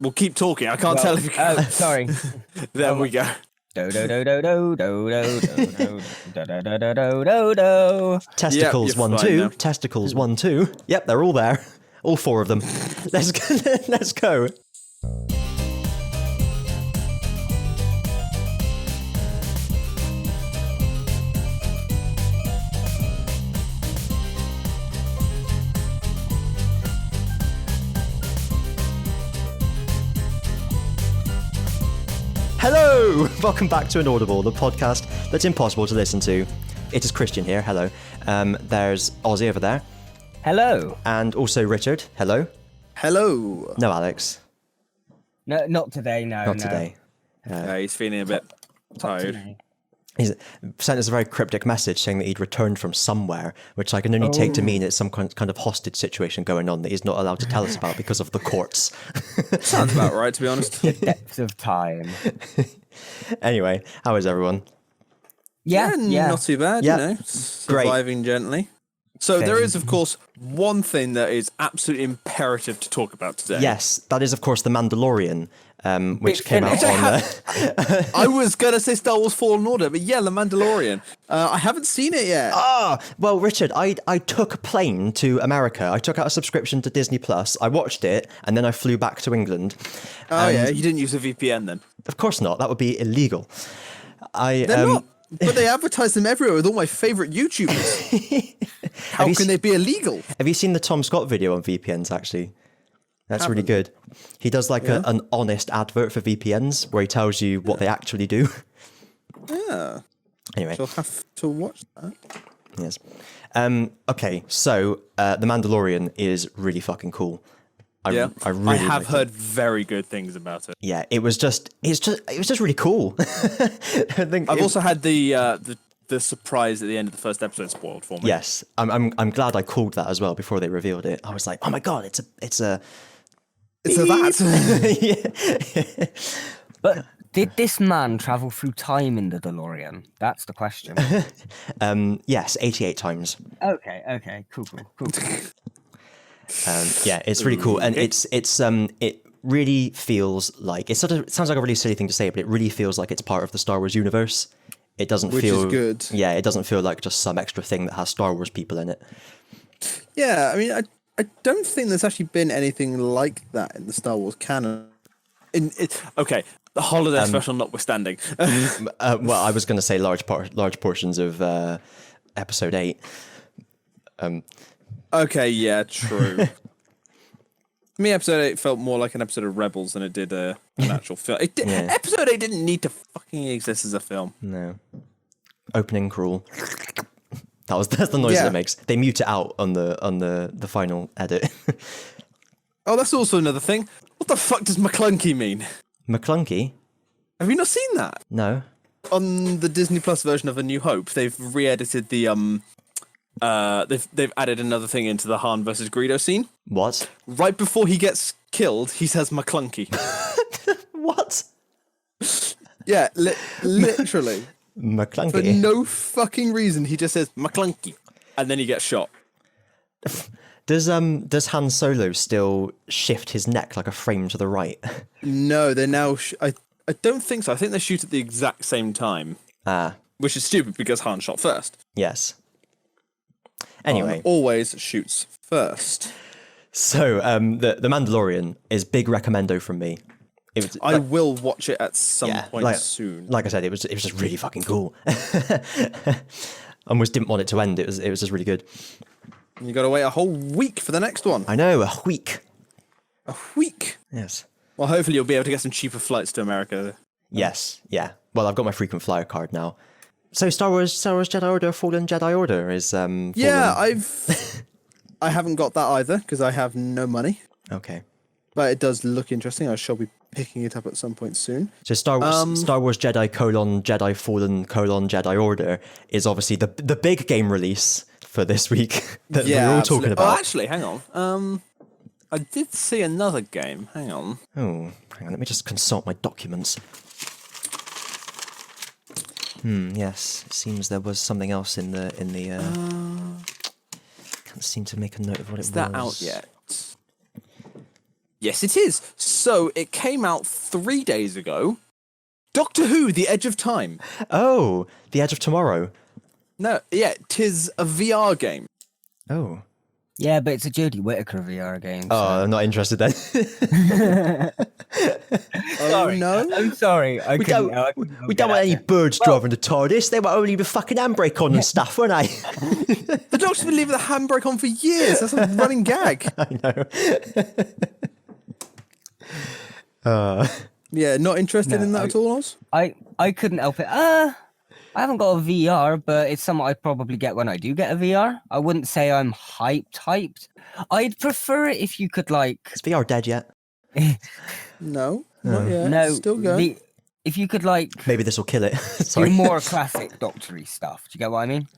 Well, keep talking. I can't tell if you can. Oh, sorry. There we go. Testicles, Yep, you're 1, fine 2. now. Testicles, 1, 2. Yep, they're all there. All 4 of them. Let's go. Let's go. Hello! Welcome back to Inaudible, the podcast that's impossible to listen to. It is Christian here, hello. There's Ozzy over there. Hello. And also Richard, hello. Hello. No, Alex. No, not today, no. Not today. He's feeling a bit tired. He's sent us a very cryptic message saying that he'd returned from somewhere, which I can only take to mean it's some kind of hostage situation going on that he's not allowed to tell us about because of the courts. Sounds about right, to be honest. The depth of time. Anyway, how is everyone? Yeah. Not too bad, Yeah. you know. Great. Surviving gently. So there is, of course, one thing that is absolutely imperative to talk about today. Yes, that is, of course, The Mandalorian, which It's came out finished. on... I was going to say Star Wars Fallen Order, but yeah, The Mandalorian. I haven't seen it yet. Well, Richard, I took a plane to America. I took out a subscription to Disney Plus. I watched it, and then I flew back to England. Yeah, you didn't use a VPN then? Of course not. That would be illegal. They're not. But they advertise them everywhere with all my favourite YouTubers. How can they be illegal? Have you seen the Tom Scott video on VPNs, actually? That's really good. He does like an honest advert for VPNs where he tells you what they actually do. Yeah. Anyway. I'll have to watch that. Yes. Okay, so The Mandalorian is really fucking cool. I have heard very good things about it. Yeah, it was just really cool. I've also had the surprise at the end of the first episode spoiled for me. Yes, I'm glad I called that as well before they revealed it. I was like, oh my god, it's a that. Yeah. But did this man travel through time in the DeLorean? That's the question. Yes, 88 times. Okay, cool. Yeah, it's really cool, and it really feels like it sounds like a really silly thing to say, but it really feels like it's part of the Star Wars universe. It doesn't Which feel is good. Yeah, it doesn't feel like just some extra thing that has Star Wars people in it. Yeah, I mean, I don't think there's actually been anything like that in the Star Wars canon. Okay, the holiday special notwithstanding. Well, I was going to say large portions of Episode 8. Okay, yeah, true. To me, Episode 8 felt more like an episode of Rebels than it did an actual film. Episode 8 didn't need to fucking exist as a film. No. Opening crawl. That's the noise that it makes. They mute it out on the final edit. Oh, that's also another thing. What the fuck does Maclunkey mean? Maclunkey? Have you not seen that? No. On the Disney Plus version of A New Hope, they've re-edited the they've added another thing into the Han versus Greedo scene. What? Right before he gets killed, he says Maclunkey. What? Yeah, literally. Maclunkey. For no fucking reason, he just says Maclunkey, and then he gets shot. Does Han Solo still shift his neck like a frame to the right? No, they're now. I don't think so. I think they shoot at the exact same time. Which is stupid because Han shot first. Yes. Anyway, Han always shoots first. So the Mandalorian is big recommendo from me. I will watch it at some point soon. Like I said, it was just really fucking cool. Almost didn't want it to end. It was just really good. You got to wait a whole week for the next one. I know, a week. A week. Yes. Well, hopefully you'll be able to get some cheaper flights to America. Yes. Yeah. Well, I've got my frequent flyer card now. So Star Wars Jedi Order, Fallen Jedi Order is Yeah, I haven't got that either because I have no money. Okay. But it does look interesting. I shall be picking it up at some point soon. So Star Wars Jedi : Jedi Fallen : Jedi Order is obviously the big game release for this week that we're all talking about. Oh, actually, hang on. I did see another game. Hang on. Oh, hang on. Let me just consult my documents. Yes, it seems there was something else in the. Can't seem to make a note of what it was. Is that out yet? Yes, it is. So it came out 3 days ago. Doctor Who: The Edge of Time. Oh, The Edge of Tomorrow. No, yeah, 'tis a VR game. Oh. Yeah, but it's a Jodie Whittaker VR game. So. Oh, I'm not interested then. Oh no! I'm sorry. We don't want any birds driving the TARDIS. They were only the fucking handbrake on and stuff, weren't they? The Doctor's been leaving the handbrake on for years. That's a running gag. I know. Yeah, not interested in that at all, Oz? I couldn't help it. I haven't got a VR, but it's something I'd probably get when I do get a VR. I wouldn't say I'm hyped. I'd prefer it if you could like. Is VR dead yet? No, not yet. No, Still good. if you could like Maybe this will kill it. do Sorry. more classic Doctor-y stuff. Do you get what I mean?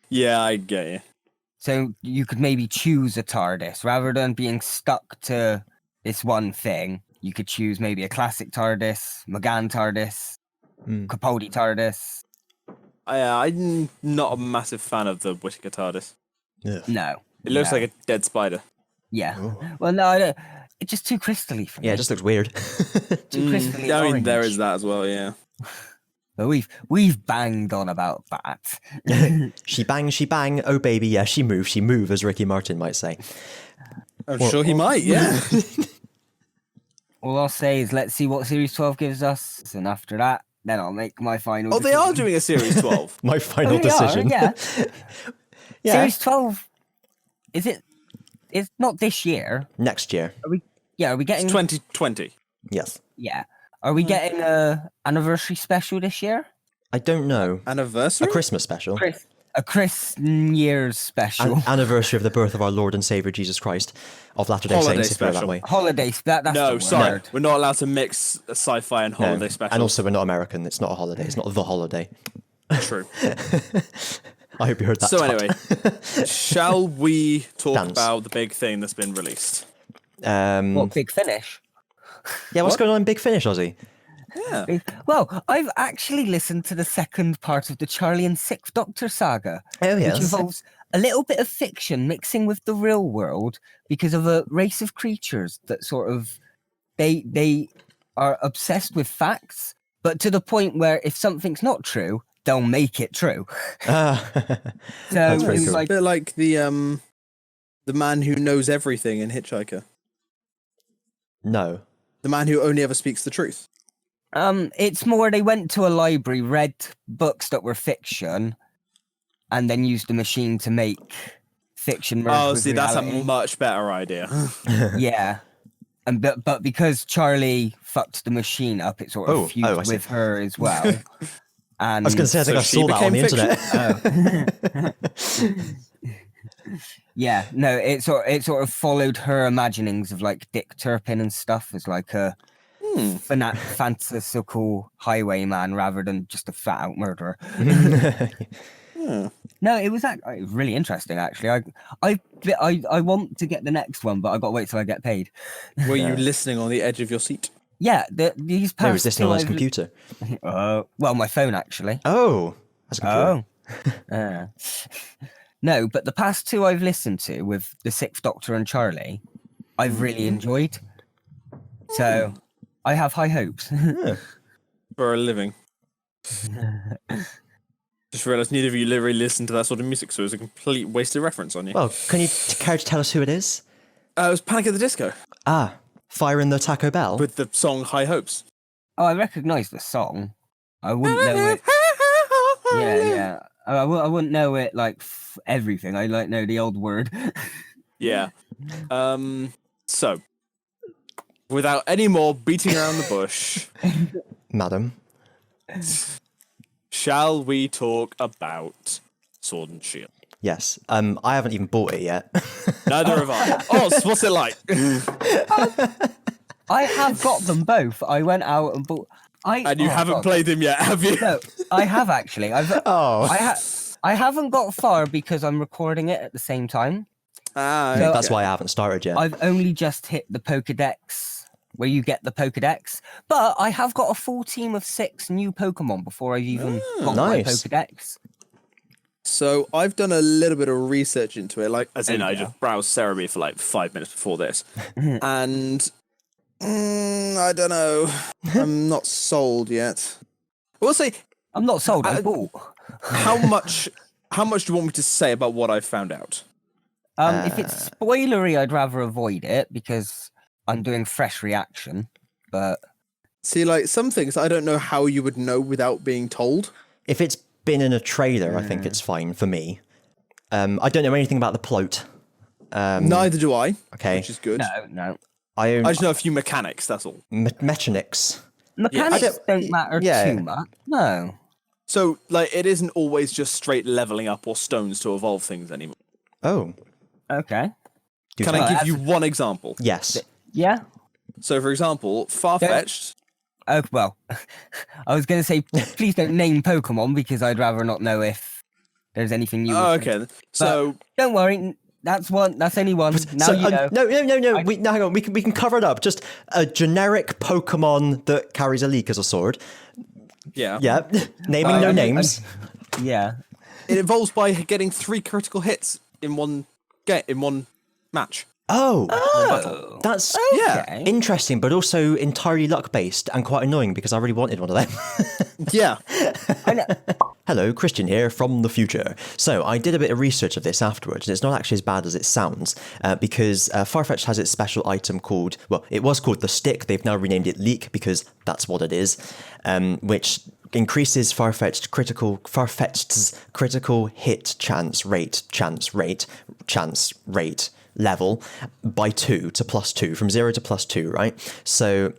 Yeah, I get you. So you could maybe choose a TARDIS rather than being stuck to this one thing. You could choose maybe a classic TARDIS, McGann TARDIS, Capaldi TARDIS. I'm not a massive fan of the Whittaker TARDIS. Yeah. No. It looks like a dead spider. Yeah. Oh. Well, no, I don't. It's just too crystally for me. Yeah, it just looks weird. Too crystally I mean, orange. there is that as well, yeah. But we've banged on about that. She bang, oh baby, yeah, she move, as Ricky Martin might say. I'm sure he might, yeah. All I'll say is let's see what Series 12 gives us, and after that, then I'll make my final Oh, they are decision. doing a Series 12. My final They are, decision. yeah. Yeah. Series 12, is it? It's not this year. Next year. Are we getting... It's 2020. Yes. Yeah. Are we getting a anniversary special this year? I don't know. Anniversary? A Christmas special. A Chris Year's special. Anniversary of the birth of our Lord and Savior Jesus Christ of Latter-day Holiday Saints, if you go that special. way. Holiday. That's No, the sorry. word. We're not allowed to mix sci-fi and No. holiday specials. And also, we're not American. It's not a holiday. It's not the holiday. True. I hope you heard that. So Tut. anyway, shall we talk Dance. about the big thing that's been released? What, Big Finish? Yeah, what's What? going on in Big Finish, Ozzy? Yeah. Well, I've actually listened to the second part of the Charlie and Sixth Doctor saga, Oh, which yes. involves a little bit of fiction mixing with the real world because of a race of creatures that sort of they are obsessed with facts, but to the point where if something's not true, they'll make it true. Ah. So That's it pretty was cool. A like bit like the man who knows everything in Hitchhiker. No. The man who only ever speaks the truth. it's more they went to a library, read books that were fiction, and then used the machine to make fiction merge Oh, with see, that's a reality. much better idea. Yeah. And but because Charlie fucked the machine up, it sort of Oh, fused I see. with her as well. And I was going to say, I think So I she saw that on the became internet. yeah, no, it sort of followed her imaginings of like Dick Turpin and stuff as like a fantastical highwayman rather than just a fat out murderer. No, it was really interesting actually. I want to get the next one, but I got to wait till I get paid. Were you listening on the edge of your seat? Yeah, these past No, he was listening two on his I've- computer. well, my phone actually. Oh. That's a computer. Oh. No, but the past two I've listened to with the Sixth Doctor and Charlie, I've really enjoyed. So I have high hopes. For a living. Just realised neither of you literally listen to that sort of music, so it was a complete wasted reference on you. Well, can you care to tell us who it is? It was Panic at the Disco Ah, Fire in the Taco Bell. with the song High Hopes. Oh, I recognise the song. I wouldn't know it. Yeah. I wouldn't know it like everything. I like know the old word. Yeah. So, without any more beating around the bush, Madam. shall we talk about Sword and Shield? Yes. I haven't even bought it yet. Neither have I. Oz, what's it like? I have got them both. I went out and bought. And you haven't played them yet, have you? No, I have actually. Oh. I haven't got far because I'm recording it at the same time. Ah, So- That's why I haven't started yet. I've only just hit the Pokédex, where you get the Pokédex. But I have got a full team of 6 new Pokemon before I've even got my nice. Pokédex. So I've done a little bit of research into it, like as in There I you go. just browsed Cerebi for like 5 minutes before this, and I don't know. I'm not sold yet. We'll say, I'm not sold. I bought. how much do you want me to say about what I found out? If it's spoilery, I'd rather avoid it because I'm doing fresh reaction. But See, like, some things I don't know how you would know without being told. If it's been in a trailer, I think it's fine for me. I don't know anything about the plot. Neither do I. Okay. Which is good. no. I I just know a few mechanics, that's all. mechanics. Mechanics don't matter too much. No. So, like, it isn't always just straight leveling up or stones to evolve things anymore. Oh, Okay. Can I give you one example? yes. Yeah. So, for example, Farfetch'd. Oh well. I was going to say, please don't name Pokemon because I'd rather not know if there's anything new. Oh, with them. okay. So, Don't worry. That's one. That's only one. Now So, you know. no. No, hang on. We can cover it up. Just a generic Pokemon that carries a leak as a sword. yeah. Yeah. Naming no names. Yeah. It evolves by getting 3 critical hits in one match. Oh. That's Okay. interesting, but also entirely luck based and quite annoying because I really wanted one of them. Yeah. I know. Hello, Christian here from the future. So I did a bit of research of this afterwards, and it's not actually as bad as it sounds, because Farfetch'd has its special item called, well, it was called the Stick. They've now renamed it Leak because that's what it is, which increases Farfetch'd's critical hit chance rate level by 2 to +2, from 0 to +2, right? So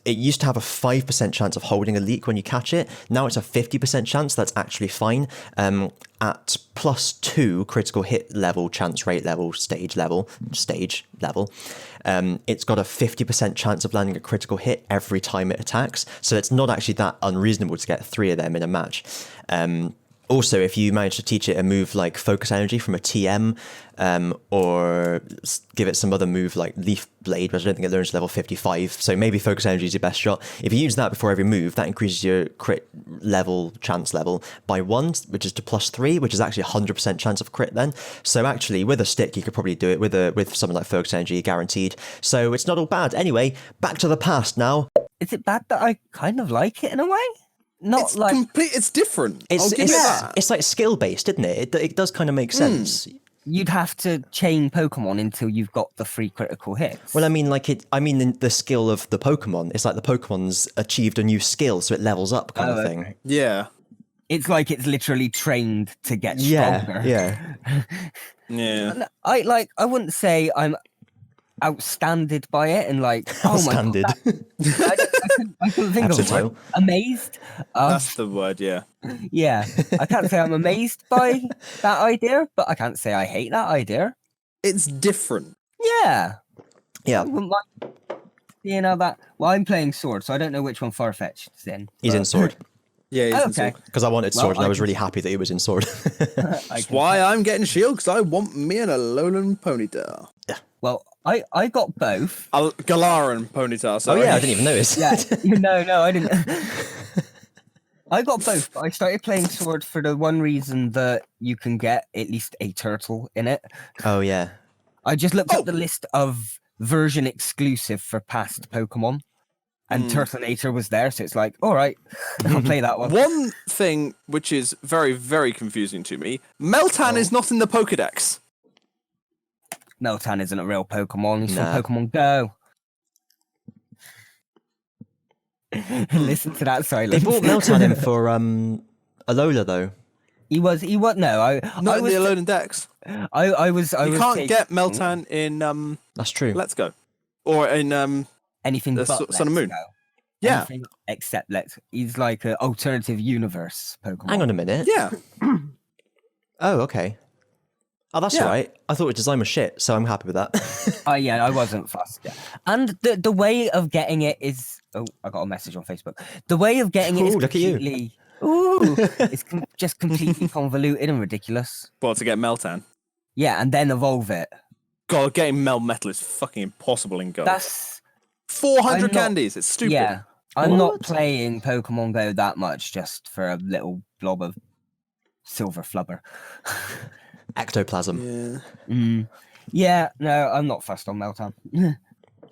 it used to have a 5% chance of holding a leak when you catch it. Now it's a 50% chance. That's actually fine. At +2 critical hit level, chance rate level, stage level, it's got a 50% chance of landing a critical hit every time it attacks. So it's not actually that unreasonable to get 3 of them in a match. Also, if you manage to teach it a move like Focus Energy from a TM, or give it some other move like Leaf Blade, which I don't think it learns to level 55, so maybe Focus Energy is your best shot. If you use that before every move, that increases your crit level, chance level, by 1, which is to +3, which is actually 100% chance of crit then. So actually, with a stick, you could probably do it with something like Focus Energy, guaranteed. So it's not all bad. Anyway, back to the past now. Is it bad that I kind of like it in a way? Not It's like it's different. I'll give it that. It's like skill based, isn't it? It does kind of make sense. you'd have to chain Pokemon until you've got the 3 critical hits. Well, I mean, the skill of the Pokemon. It's like the Pokemon's achieved a new skill, so it levels up, kind of thing. Okay. Yeah. It's like it's literally trained to get Yeah, stronger. yeah. Yeah. I wouldn't say I'm outstanded by it and like Outstanded. Oh my God, I couldn't think of Episode it. title. Amazed. That's the word, yeah. Yeah, I can't say I'm amazed by that idea, but I can't say I hate that idea. It's different. Yeah. Yeah. I wouldn't mind seeing how that. Well, I'm playing Sword, so I don't know which one Farfetch'd's in. He's in Sword. Yeah, he's in Okay. Sword. Because I wanted Well, Sword, and I I was can- really happy that he was in Sword. That's why I'm getting Shield, because I want me and a Alolan Ponytail. Well, I got both. Galaran Ponytail, Oh sorry. yeah, I didn't even notice. Yeah. No, I didn't. I got both, but I started playing Sword for the one reason that you can get at least a turtle in it. Oh yeah. I just looked Oh. up the list of version exclusive for past Pokemon, and Turtonator was there, so it's like, all right, I'll play that one. One thing which is very, very confusing to me, Meltan is not in the Pokedex. Meltan isn't a real Pokemon. He's Nah. from Pokemon Go. Listen to that They silence. brought Meltan in for Alola though. He was. No, I Not I in was. the Alolan Dex. I was. You can't get Meltan in That's true. Let's Go. Or in anything the but Sun and Let's Moon. Go. Yeah. Anything except Let's. He's like an alternative universe Pokemon. Hang on a minute. Yeah. Oh, okay. Oh, that's Yeah. right. I thought its design was shit, so I'm happy with that. Yeah, I wasn't fussed. Yeah. And the way of getting it is. Oh, I got a message on Facebook. The way of getting it is Ooh, look at you. completely. Ooh, it's just completely convoluted and ridiculous. Well, to get Meltan. Yeah, and then evolve it. God, getting Melmetal is fucking impossible in Go. That's 400 I'm not- candies. It's stupid. yeah. I'm not What? playing Pokemon Go that much just for a little blob of silver flubber. Ectoplasm. Yeah. Yeah, no, I'm not fussed on Meltan.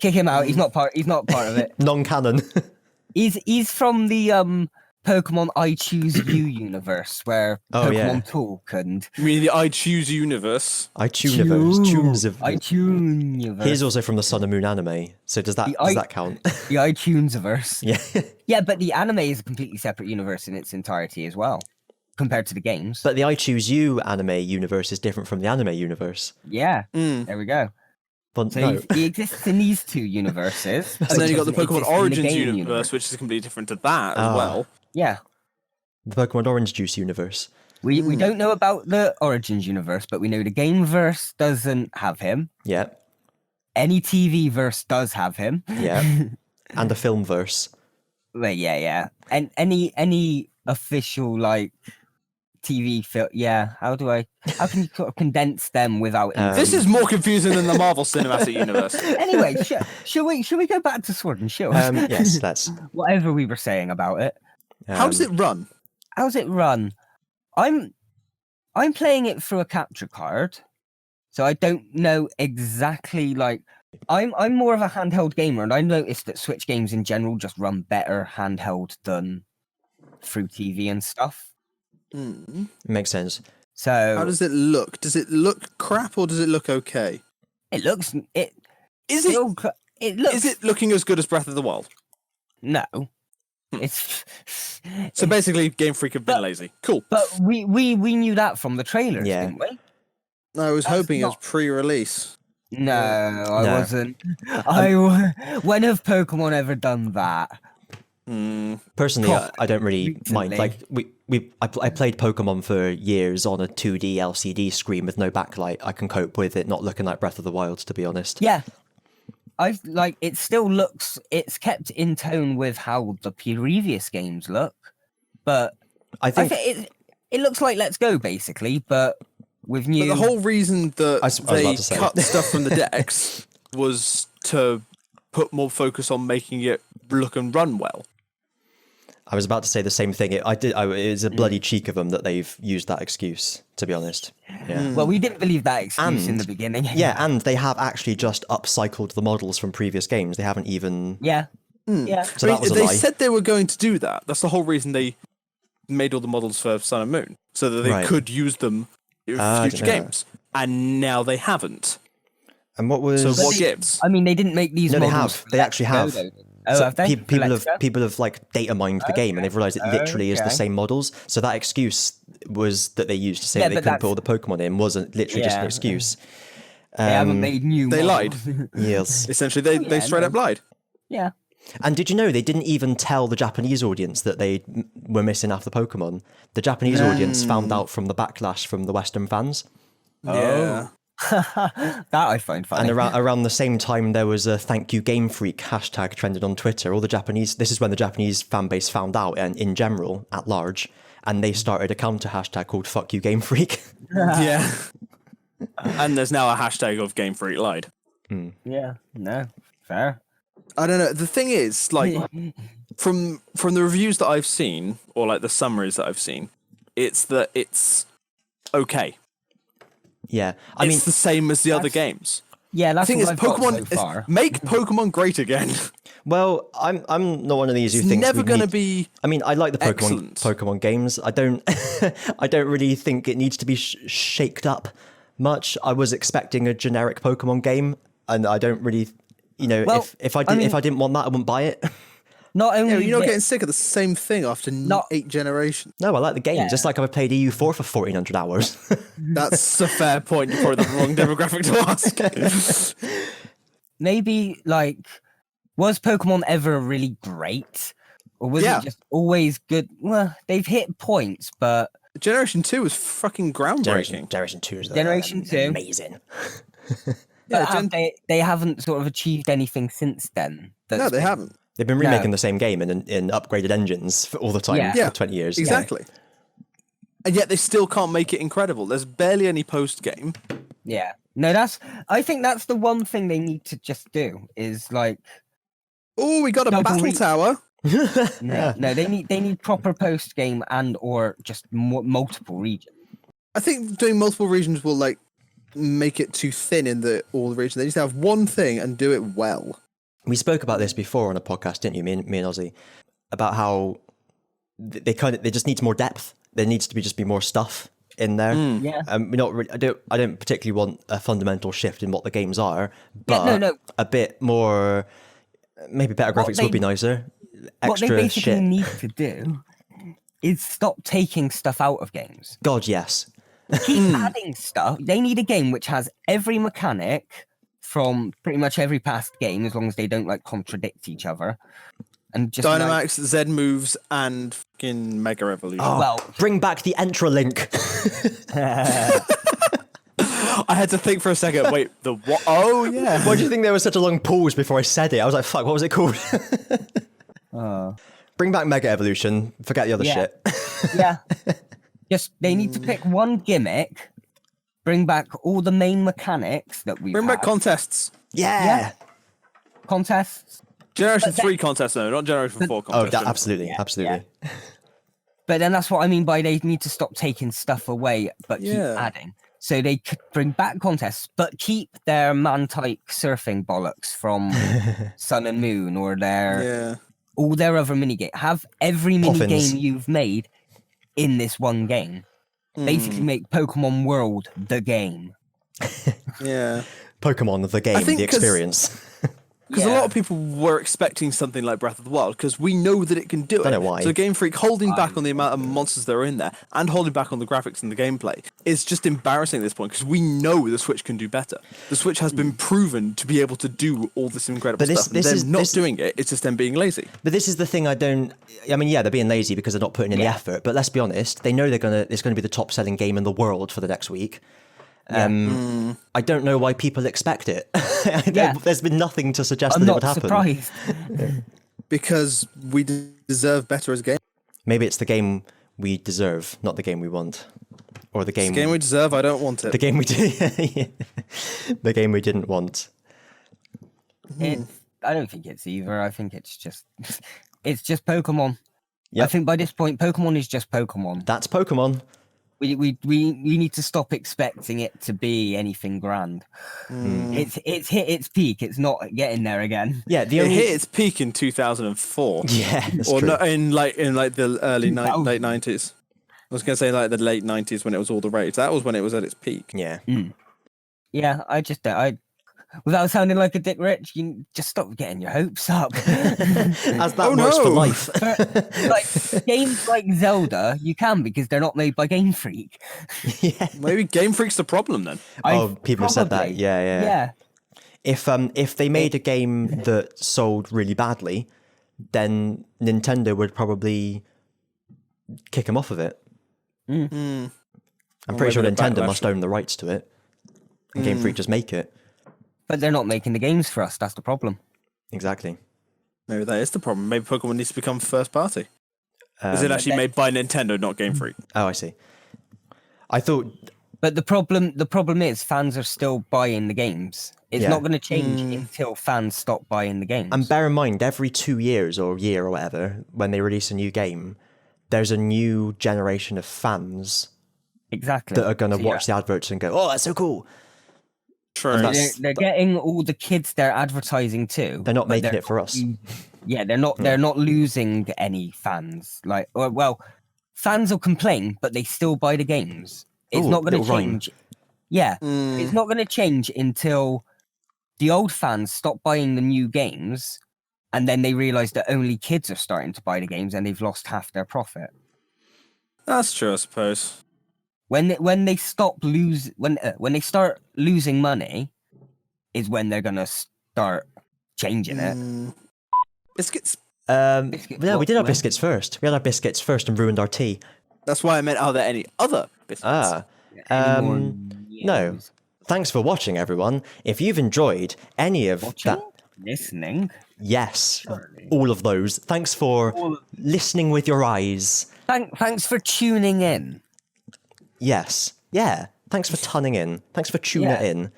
Kick him out. He's not part of it. Non-canon. He's from the Pokemon I Choose You universe where Oh, Pokemon yeah. talk and You mean the I Choose universe? iTunes of iTunes universe. He's also from the Sun and Moon anime. So does that count? The iTunesverse. Yeah. Yeah, but the anime is a completely separate universe in its entirety as well, compared to the games. But the I Choose You anime universe is different from the anime universe. Yeah, there we go. But So no. he exists in these two universes. And then you got the doesn't Pokemon exist in the Origins game universe, which is completely different to that as Oh. well. Yeah. The Pokemon Orange Juice universe. We don't know about the Origins universe, but we know the Gameverse doesn't have him. Yeah. Any TV verse does have him. Yeah. And the film verse. Well, yeah. And any official like TV film, yeah. How can you sort of condense them without? This is more confusing than the Marvel Cinematic Universe. Anyway, should we go back to Sword and Shield? Yes, let's. Whatever we were saying about it. How does it run? How's it run? I'm playing it through a capture card, so I don't know exactly. Like, I'm more of a handheld gamer, and I noticed that Switch games in general just run better handheld than through TV and stuff. Makes sense. So How does it look? Does it look crap or does it look okay? it looks Is it looks Is it looking as good as Breath of the Wild? no. It's So basically, Game Freak have been lazy. Cool. but we knew that from the trailers, Yeah. didn't we? I was That's hoping it was not- pre-release. No, I No. wasn't. When have Pokemon ever done that? Personally, I don't really mind. Recently. Like I played Pokemon for years on a 2D LCD screen with no backlight. I can cope with it not looking like Breath of the Wild, to be honest. Yeah. It still looks, it's kept in tone with how the previous games look, but I I think think it looks like Let's Go basically, but with new. But the whole reason that I was they about to say. cut stuff from the decks was to put more focus on making it look and run well. I was about to say the same thing. It's a bloody cheek of them that they've used that excuse, to be honest. Yeah. Well, we didn't believe that excuse in And- the beginning. Yeah, and they have actually just upcycled the models from previous games. They haven't even. Yeah. Yeah. So that was a they lie. said they were going to do that. That's the whole reason they made all the models for Sun and Moon, so that they Right. could use them in I future didn't know games. And now they haven't. And what was? So what they- gives? I mean, they didn't make these No, they models. have. for They Let's actually Go, have. though. Oh, So have they? For Let's Go? people have like data mined the game, and they've realized it literally is the Okay. same models. So that excuse was that they used to say Yeah, they but couldn't put all the Pokemon in wasn't literally just an Yeah. excuse. They haven't made new. They models. Yes. Essentially, they straight no. up lied. Yeah. And did you know they didn't even tell the Japanese audience that they were missing half the Pokemon? The Japanese audience found out from the backlash from the Western fans. Yeah. That I find funny. And around the same time, there was a "Thank You Game Freak" hashtag trended on Twitter. All the Japanese. This is when the Japanese fan base found out, and in general, at large, and they started a counter hashtag called "Fuck You Game Freak." Yeah. And there's now a hashtag of Game Freak lied. Yeah. No. Fair. I don't know. The thing is, like, from the reviews that I've seen, or like the summaries that I've seen, it's that it's okay. Yeah, I mean, It's the same as the other that's- games. Yeah, The that's thing what is, I've got Pokemon so far. make Pokemon great again. well, I'm not one of these who It's thinks never we going to need- be. I mean, I like the excellent. Pokemon games. I don't I don't really think it needs to be shaked up much. I was expecting a generic Pokemon game, and I don't really, Well, if I I did mean- if I didn't want that, I wouldn't buy it. Not only Yeah, you're not thi- getting sick of the same thing after Not- 8 generations. No, I like the game. Yeah. Just like I've played EU4 for 1400 hours. That's a fair point. You're probably the wrong demographic to ask. maybe like, was Pokemon ever really great, or was Yeah. it just always good? Well, they've hit points, but Generation 2 was fucking groundbreaking. Generation 2 is Generation 2. amazing. Yeah, they haven't sort of achieved anything since then. No, that's they been- haven't. They've been remaking the same game in upgraded engines for all the time Yeah. for 20 years. Exactly. And yet they still can't make it incredible. There's barely any post game. Yeah. No, I think that's the one thing they need to just do is like Oh, we got a Double battle re- tower. no, they need proper post game and or just multiple regions. I think doing multiple regions will like make it too thin in all the regions. They just have one thing and do it well. We spoke about this before on a podcast, didn't you? Me and Ozzy, about how they just need more depth. There needs to be more stuff in there. Yeah. We're not really, I don't particularly want a fundamental shift in what the games are, but no. a bit more, maybe better graphics would be nicer. What they Extra basically shit. need to do is stop taking stuff out of games. God, yes. Keep adding stuff. They need a game which has every mechanic from pretty much every past game, as long as they don't like contradict each other. And just Dynamax, Z moves, and fucking Mega Evolution. Oh, well- bring back the Entra link. I had to think for a second. Wait, the what? Oh, yeah. Why do you think there was such a long pause before I said it? I was like, fuck, what was it called? Bring back Mega Evolution. Forget the other shit. Yeah. Just they need to pick one gimmick, bring back all the main mechanics that we Bring back contests. Yeah. contests. Generation 3 contests, no, not Generation 4 Oh, contests. absolutely. But then that's what I mean by they need to stop taking stuff away, but keep adding. So they could bring back contests, but keep their man-type surfing bollocks from Sun and Moon or their all their other minigame. Have every minigame you've made in this one game. Basically make Pokemon World the game. Yeah. Pokemon, the game, the experience. Because a lot of people were expecting something like Breath of the Wild, because we know that it can do it. Don't know why. So Game Freak holding back on the amount of monsters that are in there and holding back on the graphics and the gameplay is just embarrassing at this point, because we know the Switch can do better. The Switch has been proven to be able to do all this incredible stuff. They're not doing it. It's just them being lazy. But this is the thing they're being lazy because they're not putting in the effort. But let's be honest, they know it's going to be the top selling game in the world for the next week. I don't know why people expect it. There's been nothing to suggest that it would happen. I'm not surprised. Because we deserve better as a game. Maybe it's the game we deserve, not the game we want. Or the game... It's the game we deserve, I don't want it. The game we The game we didn't want. I don't think it's either. I think it's just Pokemon. Yep. I think by this point, Pokemon is just Pokemon. That's Pokemon. We need to stop expecting it to be anything grand. It's hit its peak. It's not getting there again. Yeah, It hit its peak in 2004. Yeah, that's or true. No, in the early late 90s. I was going to say like the late 90s when it was all the rage. That was when it was at its peak. Yeah. Yeah, without sounding like a dick rich, you just stop getting your hopes up. As that works for life. Like games like Zelda, you can because they're not made by Game Freak. Yeah. Maybe Game Freak's the problem then. People said that. Yeah. If they made a game that sold really badly, then Nintendo would probably kick them off of it. I'm pretty sure Nintendo must own the rights to it, and Game Freak just make it. But they're not making the games for us. That's the problem. Exactly. Maybe that is the problem. Maybe Pokemon needs to become first party. Is it actually made by Nintendo, not Game Freak? Oh, I see. I thought... But the problem is fans are still buying the games. It's not going to change until fans stop buying the games. And bear in mind, every 2 years or year or whatever, when they release a new game, there's a new generation of fans exactly that are going to watch the adverts and go, "Oh, that's so cool." True. They're getting all the kids they're advertising to. They're not making it for us. Yeah, they're not. They're not losing any fans. Fans will complain, but they still buy the games. It's not going to change. Yeah, it's not going to change until the old fans stop buying the new games, and then they realize that only kids are starting to buy the games, and they've lost half their profit. That's true, I suppose. When they start losing money, is when they're gonna start changing it. Biscuits. We did our biscuits first. We had our biscuits first and ruined our tea. That's why I meant, are there any other biscuits? No. Thanks for watching, everyone. If you've enjoyed any of that... Listening. Yes, all of those. Thanks for listening with your eyes. Thanks for tuning in. Yes. Yeah. Thanks for tuning in. Thanks for tuning in.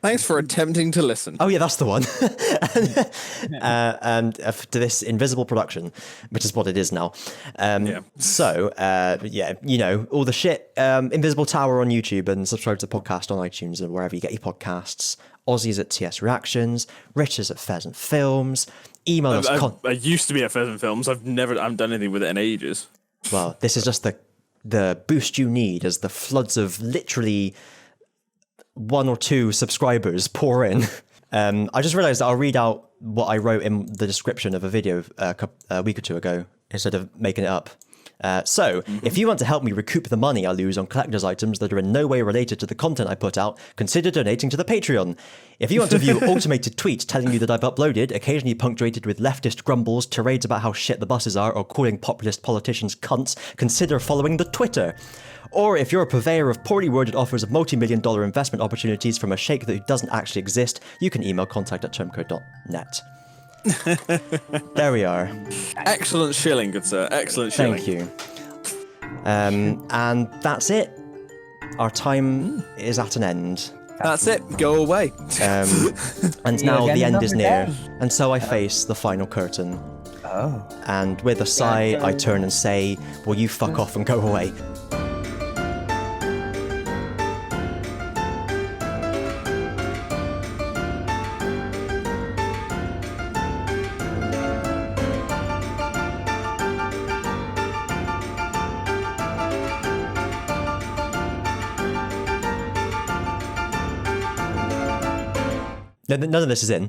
Thanks for attempting to listen. Oh, yeah, that's the one. And to this invisible production, which is what it is now. So, all the shit. Invisible Tower on YouTube, and subscribe to the podcast on iTunes or wherever you get your podcasts. Aussies at TS Reactions, Richards at Pheasant Films. Email us. I used to be at Pheasant Films. I haven't done anything with it in ages. Well, this is just the boost you need as the floods of literally 1 or 2 subscribers pour in. I just realized that I'll read out what I wrote in the description of a video a week or 2 ago instead of making it up. If you want to help me recoup the money I lose on collector's items that are in no way related to the content I put out, consider donating to the Patreon. If you want to view automated tweets telling you that I've uploaded, occasionally punctuated with leftist grumbles, tirades about how shit the buses are, or calling populist politicians cunts, consider following the Twitter. Or if you're a purveyor of poorly worded offers of multi-million-dollar investment opportunities from a sheikh that doesn't actually exist, you can email contact@termcode.net. There we are. Excellent shilling, good sir. Excellent shilling. Thank you. And that's it. Our time is at an end. That's it. Go away. And now the end is near. And so I face the final curtain. Oh. And with a sigh, I turn and say, will you fuck off and go away? None of this is in.